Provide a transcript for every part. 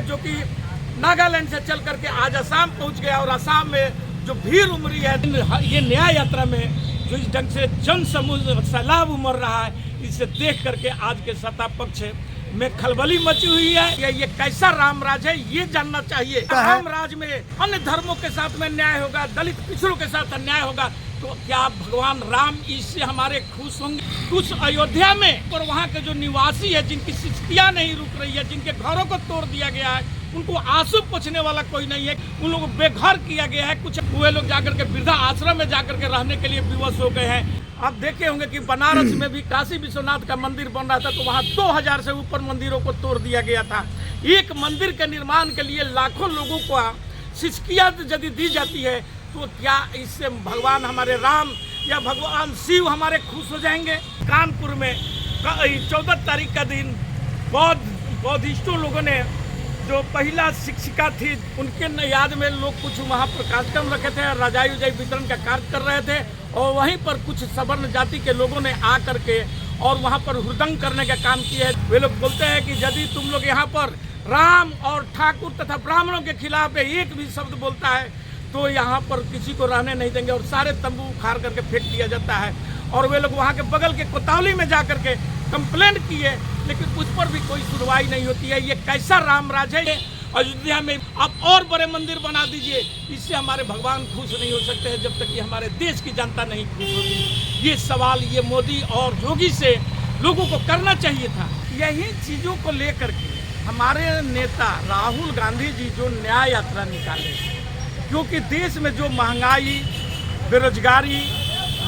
है जो कि नागालैंड से चल करके आज असम पहुंच गया और असम में जो भीड़ उमड़ी है, ये न्याय यात्रा में जो इस ढंग से जन समूह सैलाब उमड़ रहा है, इसे देख करके आज के सत्ता पक्ष में खलबली मची हुई है। ये कैसा राम राज है ये जानना चाहिए। राम राज में अन्य धर्मों के साथ में न्याय होगा, दलित पिछड़ों के साथ अन्याय होगा, तो क्या भगवान राम इससे हमारे खुश होंगे? कुछ अयोध्या में और वहाँ के जो निवासी है, जिनकी शिष्टियाँ नहीं रुक रही है, जिनके घरों को तोड़ दिया गया है, उनको आंसू पोंछने वाला कोई नहीं है, उन लोगों को बेघर किया गया है। कुछ हुए लोग जाकर के वृद्धा आश्रम में जाकर के रहने के लिए विवश हो गए हैं। आप देखे होंगे कि बनारस में भी काशी विश्वनाथ का मंदिर बन रहा था, तो वहाँ 2000 से ऊपर मंदिरों को तोड़ दिया गया था। एक मंदिर के निर्माण के लिए लाखों लोगों को शिष्टियाँ यदि दी जाती है, तो क्या इससे भगवान हमारे राम या भगवान शिव हमारे खुश हो जाएंगे? कानपुर में 14 तारीख का दिन बौद्धिस्टों लोगों ने जो पहिला शिक्षिका थी, उनके याद में लोग कुछ वहाँ पर कार्यक्रम रखे थे, रजाई उजाई वितरण का कार्य कर रहे थे, और वहीं पर कुछ सवर्ण जाति के लोगों ने आ करके और वहाँ पर हुड़दंग करने का काम किया है। वे लोग बोलते हैं कि यदि तुम लोग यहाँ पर राम और ठाकुर तथा ब्राह्मणों के खिलाफ एक भी शब्द बोलता है तो यहाँ पर किसी को रहने नहीं देंगे, और सारे तंबू उखाड़ करके फेंक दिया जाता है। और वे लोग वहाँ के बगल के कोतवाली में जा करके कंप्लेंट किए, लेकिन उस पर भी कोई सुनवाई नहीं होती है। ये कैसा राम राज है? अयोध्या में आप और बड़े मंदिर बना दीजिए, इससे हमारे भगवान खुश नहीं हो सकते हैं जब तक कि हमारे देश की जनता नहीं खुश होगी। ये सवाल ये मोदी और योगी से लोगों को करना चाहिए था। यही चीज़ों को लेकर के हमारे नेता राहुल गांधी जी जो न्याय यात्रा निकाले, क्योंकि देश में जो महंगाई, बेरोजगारी,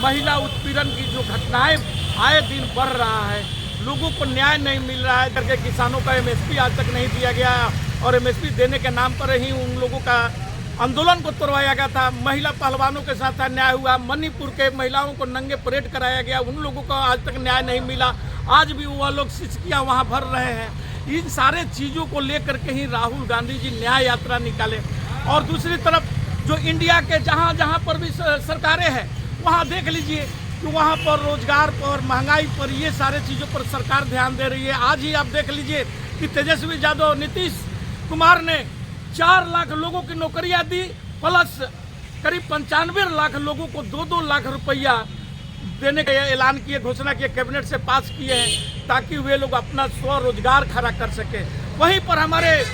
महिला उत्पीड़न की जो घटनाएं आए दिन बढ़ रहा है, लोगों को न्याय नहीं मिल रहा है करके किसानों का एमएसपी आज तक नहीं दिया गया, और एमएसपी देने के नाम पर ही उन लोगों का आंदोलन को तोड़वाया गया था। महिला पहलवानों के साथ अन्याय हुआ, मणिपुर के महिलाओं को नंगे परेड कराया गया, उन लोगों को आज तक न्याय नहीं मिला। आज भी वह लोग शिष्टियाँ वहाँ भर रहे हैं। इन सारे चीज़ों को लेकर के ही राहुल गांधी जी न्याय यात्रा निकाले। और दूसरी तरफ जो इंडिया के जहाँ जहाँ पर भी सरकारें हैं, वहाँ देख लीजिए कि वहाँ पर रोजगार पर, महंगाई पर, ये सारे चीज़ों पर सरकार ध्यान दे रही है। आज ही आप देख लीजिए कि तेजस्वी यादव, नीतीश कुमार ने 4 लाख लोगों की नौकरियाँ दी, प्लस करीब 95 लाख लोगों को 2-2 लाख रुपया देने का ऐलान किए, घोषणा किए, कैबिनेट से पास किए हैं, ताकि वे लोग अपना स्वरोजगार खड़ा कर सके। वहीं पर हमारे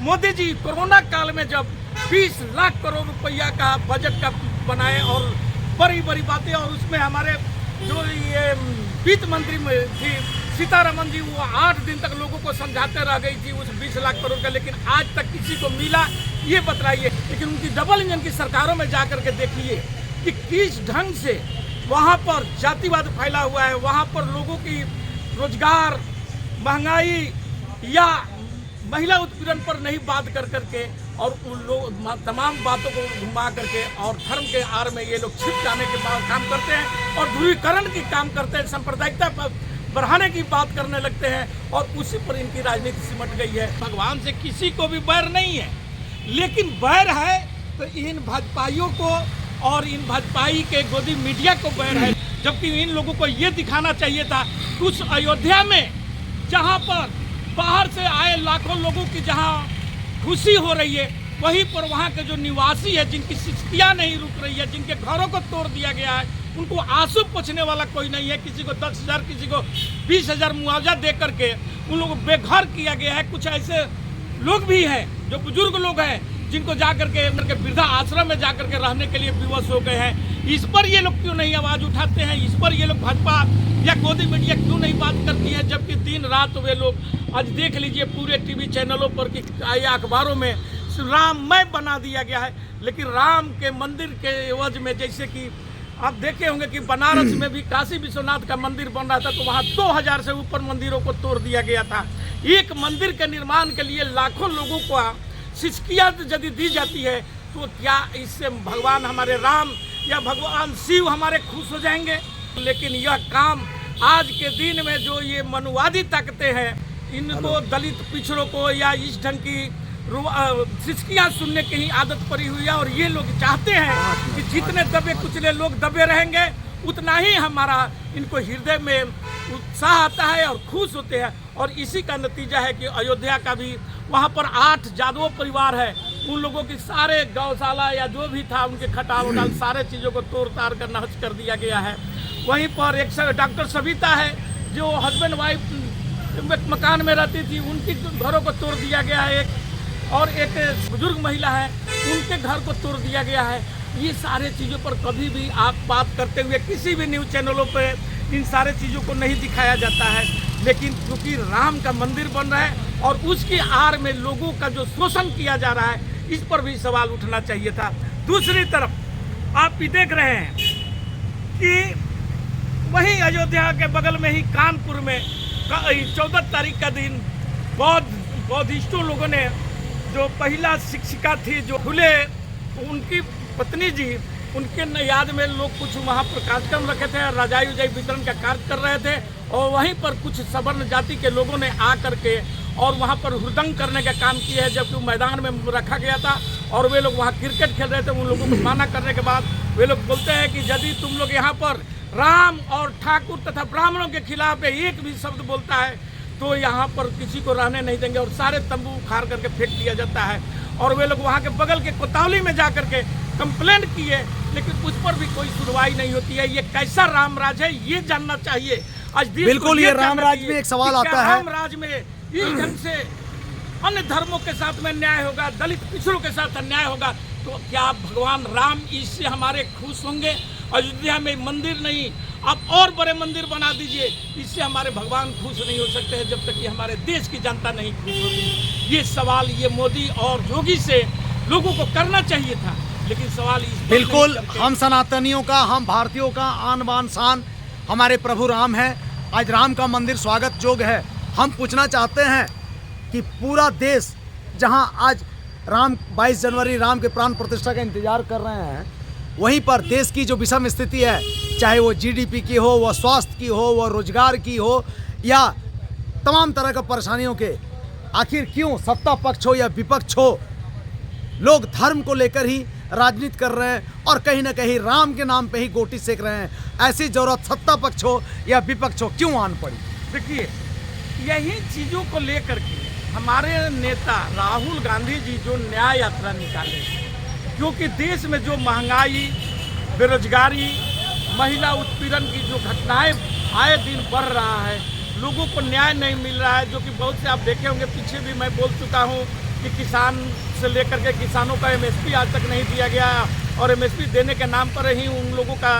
मोदी जी कोरोना काल में जब 20 लाख करोड़ रुपया का बजट का बनाए और बड़ी बड़ी बातें, और उसमें हमारे जो ये वित्त मंत्री थी सीतारमन जी, वो 8 दिन तक लोगों को समझाते रह गई थी उस 20 लाख करोड़ का, लेकिन आज तक किसी को मिला ये बताइए। लेकिन उनकी डबल इंजन की सरकारों में जा करके देखिए कि किस ढंग से वहाँ पर जातिवाद फैला हुआ है, वहाँ पर लोगों की रोजगार, महंगाई या महिला उत्पीड़न पर नहीं बात कर करके, और उन लोग तमाम बातों को घुमा करके और धर्म के आड़ में ये लोग छिप जाने के बाद काम करते हैं और ध्रुवीकरण की काम करते हैं, सांप्रदायिकता बढ़ाने की बात करने लगते हैं, और उसी पर इनकी राजनीति सिमट गई है। भगवान से किसी को भी बैर नहीं है, लेकिन बैर है तो इन भाजपाइयों को और इन भाजपाई के गोदी मीडिया को बैर है। जबकि इन लोगों को ये दिखाना चाहिए था कुछ अयोध्या में, जहाँ पर बाहर से आए लाखों लोगों की जहाँ खुशी हो रही है, वहीं पर वहाँ के जो निवासी है, जिनकी शिष्टियाँ नहीं रुक रही है, जिनके घरों को तोड़ दिया गया है, उनको आंसू पोंछने वाला कोई नहीं है। किसी को 10,000, किसी को 20,000 मुआवजा दे करके उन लोगों को बेघर किया गया है। कुछ ऐसे लोग भी हैं जो बुजुर्ग लोग हैं, जिनको जा करके वृद्धा आश्रम में जा करके रहने के लिए विवश हो गए हैं। इस पर ये लोग क्यों नहीं आवाज़ उठाते हैं? इस पर ये लोग भाजपा या गोदी मीडिया क्यों नहीं बात करती है? जबकि दिन रात वे लोग, आज देख लीजिए पूरे टीवी चैनलों पर कि या अखबारों में राममय बना दिया गया है, लेकिन राम के मंदिर के एवज में, जैसे कि आप देखे होंगे कि बनारस में भी काशी विश्वनाथ का मंदिर बन रहा था, तो वहाँ 2000 से ऊपर मंदिरों को तोड़ दिया गया था। एक मंदिर के निर्माण के लिए लाखों लोगों को शिष्टियाँ यदि दी जाती है, तो क्या इससे भगवान हमारे राम या भगवान शिव हमारे खुश हो जाएंगे? लेकिन यह काम आज के दिन में जो ये मनुवादी ताकतें हैं, इनको दलित पिछड़ों को या इस ढंग की शिष्टियाँ सुनने की ही आदत पड़ी हुई है। और ये लोग चाहते हैं कि जितने दबे कुचले लोग दबे रहेंगे, उतना ही हमारा इनको हृदय में उत्साह आता है और खुश होते हैं। और इसी का नतीजा है कि अयोध्या का भी वहाँ पर 8 यादव परिवार है, उन लोगों की सारे गौशाला या जो भी था उनके खटाल उटाल सारे चीज़ों को तोड़ ताड़ कर नष्ट कर दिया गया है। वहीं पर एक डॉक्टर सविता है जो हस्बैंड वाइफ मकान में रहती थी, उनकी घरों को तोड़ दिया गया है। और एक बुजुर्ग महिला है, उनके घर को तोड़ दिया गया है। ये सारे चीज़ों पर कभी भी आप बात करते हुए किसी भी न्यूज़ चैनलों पे इन सारे चीज़ों को नहीं दिखाया जाता है। लेकिन क्योंकि राम का मंदिर बन रहा है और उसकी आड़ में लोगों का जो शोषण किया जा रहा है, इस पर भी सवाल उठना चाहिए था। दूसरी तरफ आप भी देख रहे हैं कि वहीं अयोध्या के बगल में ही कानपुर में 14 तारीख का दिन बौद्धिस्टों लोगों ने जो महिला शिक्षिका थी जो खुले, उनकी पत्नी जी, उनके याद में लोग कुछ वहाँ पर कार्यक्रम रखे थे, रजाई उजाई वितरण का कार्य कर रहे थे। और वहीं पर कुछ सवर्ण जाति के लोगों ने आ करके और वहाँ पर हुड़दंग करने का काम किया है, जबकि मैदान में रखा गया था और वे लोग वहाँ क्रिकेट खेल रहे थे। उन लोगों को माना करने के बाद वे लोग बोलते हैं कि यदि तुम लोग यहाँ पर राम और ठाकुर तथा ब्राह्मणों के खिलाफ एक भी शब्द बोलता है तो यहाँ पर किसी को रहने नहीं देंगे, और सारे तंबू उखाड़ करके फेंक दिया जाता है। और वे लोग वहाँ के बगल के कोतवाली में जा करके कंप्लेंट किए, लेकिन उस पर भी कोई सुनवाई नहीं होती है। ये कैसा राम राज है, ये जानना चाहिए। आज बिल्कुल, ये राम राज में एक सवाल आता है, राम राज में इस ढंग से अन्य धर्मों के साथ में न्याय होगा, दलित पिछड़ों के साथ अन्याय होगा, तो क्या भगवान राम इससे हमारे खुश होंगे? अयोध्या में मंदिर नहीं, आप और बड़े मंदिर बना दीजिए, इससे हमारे भगवान खुश नहीं हो सकते हैं जब तक कि हमारे देश की जनता नहीं खुश होगी। ये सवाल ये मोदी और योगी से लोगों को करना चाहिए था, लेकिन सवाल इस बिल्कुल हम सनातनियों का, हम भारतीयों का आन बान शान हमारे प्रभु राम है। आज राम का मंदिर स्वागत योग्य है। हम पूछना चाहते हैं कि पूरा देश जहां आज 22 जनवरी राम के प्राण प्रतिष्ठा का इंतजार कर रहे हैं, वहीं पर देश की जो विषम स्थिति है, चाहे वो जीडीपी की हो, वह स्वास्थ्य की हो, वह रोजगार की हो, या तमाम तरह का परेशानियों के, आखिर क्यों सत्ता पक्ष हो या विपक्ष हो, लोग धर्म को लेकर ही राजनीति कर रहे हैं और कहीं ना कहीं राम के नाम पे ही गोटी सेक रहे हैं। ऐसी जरूरत सत्ता पक्ष हो या विपक्ष हो क्यों आन पड़ी? देखिए, यही चीज़ों को लेकर के हमारे नेता राहुल गांधी जी जो न्याय यात्रा निकाले, क्योंकि देश में जो महंगाई, बेरोजगारी, महिला उत्पीड़न की जो घटनाएं आए दिन बढ़ रहा है, लोगों को न्याय नहीं मिल रहा है। जो कि बहुत से आप देखे होंगे, पीछे भी मैं बोल चुका हूं कि किसान से लेकर के किसानों का एमएसपी आज तक नहीं दिया गया, और एमएसपी देने के नाम पर ही उन लोगों का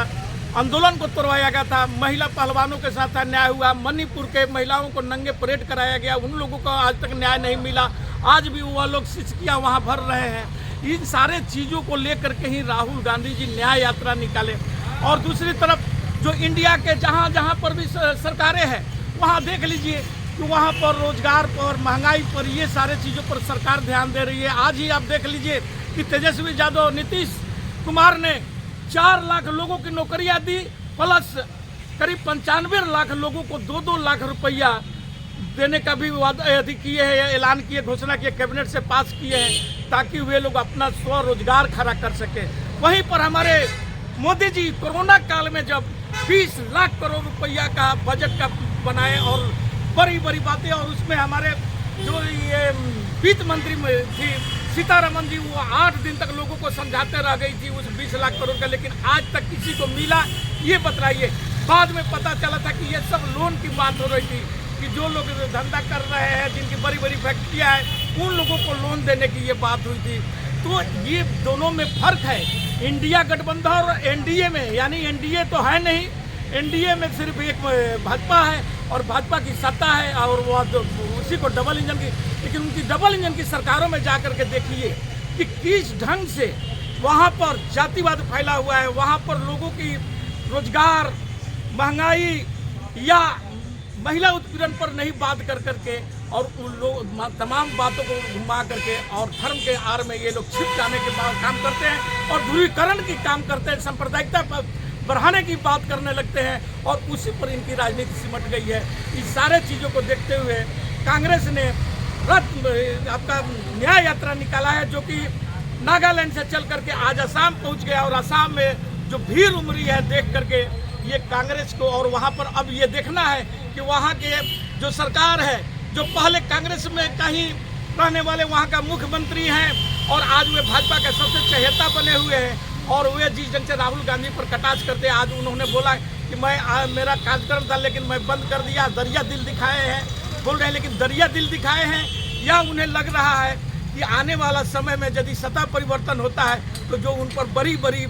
आंदोलन को तोड़वाया गया था। महिला पहलवानों के साथ अन्याय हुआ, मणिपुर के महिलाओं को नंगे परेड कराया गया, उन लोगों को आज तक न्याय नहीं मिला। आज भी वह लोग सिचकियाँ वहाँ भर रहे हैं। इन सारे चीज़ों को लेकर के ही राहुल गांधी जी न्याय यात्रा निकाले। और दूसरी तरफ जो इंडिया के जहाँ जहाँ पर भी सरकारें हैं, वहाँ देख लीजिए कि वहाँ पर रोजगार पर, महंगाई पर, ये सारे चीज़ों पर सरकार ध्यान दे रही है। आज ही आप देख लीजिए कि तेजस्वी यादव, नीतीश कुमार ने 4 लाख लोगों की नौकरियां दी, प्लस करीब 95 लाख लोगों को 2-2 लाख रुपया देने का भी वादा किए हैं, ऐलान किए, घोषणा किए, कैबिनेट से पास किए हैं, ताकि वे लोग अपना स्वरोजगार खड़ा कर सके। वहीं पर हमारे मोदी जी कोरोना काल में जब 20 लाख करोड़ रुपया का बजट का बनाए और बड़ी बड़ी बातें, और उसमें हमारे जो ये वित्त मंत्री थी सीतारमन जी, वो 8 दिन तक लोगों को समझाते रह गई थी उस 20 लाख करोड़ का, लेकिन आज तक किसी को मिला ये बतलाइए। बाद में पता चला था कि ये सब लोन की बात हो रही थी, कि जो लोग धंधा कर रहे हैं, जिनकी बड़ी बड़ी फैक्ट्रियाँ हैं, उन लोगों को लोन देने की ये बात हुई थी। तो ये दोनों में फर्क है, इंडिया गठबंधन और एनडीए में। यानी एनडीए तो है नहीं, एनडीए में सिर्फ एक भाजपा है और भाजपा की सत्ता है, और वो उसी को डबल इंजन की, लेकिन उनकी डबल इंजन की सरकारों में जा करके देखिए कि किस ढंग से वहाँ पर जातिवाद फैला हुआ है। वहाँ पर लोगों की रोजगार, महंगाई या महिला उत्पीड़न पर नहीं बात कर करके, और उन लोग तमाम बातों को घुमा करके और धर्म के आड़ में ये लोग छिप जाने के बाद काम करते हैं और ध्रुवीकरण की काम करते हैं, सांप्रदायिकता बढ़ाने की बात करने लगते हैं, और उसी पर इनकी राजनीति सिमट गई है। इस सारे चीज़ों को देखते हुए कांग्रेस ने आपका न्याय यात्रा निकाला है, जो कि नागालैंड से चल करके आज असम पहुंच गया, और असम में जो भीड़ उमड़ी है देख करके ये कांग्रेस को, और वहाँ पर अब ये देखना है कि वहाँ के जो सरकार है, जो पहले कांग्रेस में कहीं रहने वाले वहाँ का मुख्यमंत्री हैं और आज वे भाजपा के सबसे चहेता बने हुए हैं, और वे जिस ढंग से राहुल गांधी पर कटाक्ष करते, आज उन्होंने बोला कि मेरा कार्यक्रम था लेकिन मैं बंद कर दिया, दरिया दिल दिखाए हैं बोल रहे हैं, लेकिन दरिया दिल दिखाए हैं या उन्हें लग रहा है कि आने वाला समय में यदि सत्ता परिवर्तन होता है तो जो उन पर बड़ी बड़ी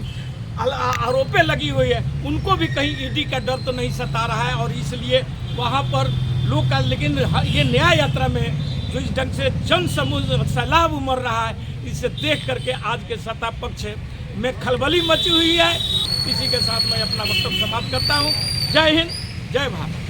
आरोपें लगी हुई है उनको भी कहीं ईडी का डर तो नहीं सता रहा है, और इसलिए वहाँ पर लोग का, लेकिन ये न्याय यात्रा में जो इस ढंग से जन समूह सैलाब उमड़ रहा है, इसे देख करके आज के सत्ता पक्ष में खलबली मची हुई है। इसी के साथ मैं अपना वक्तव्य समाप्त करता हूँ। जय हिंद, जय भारत।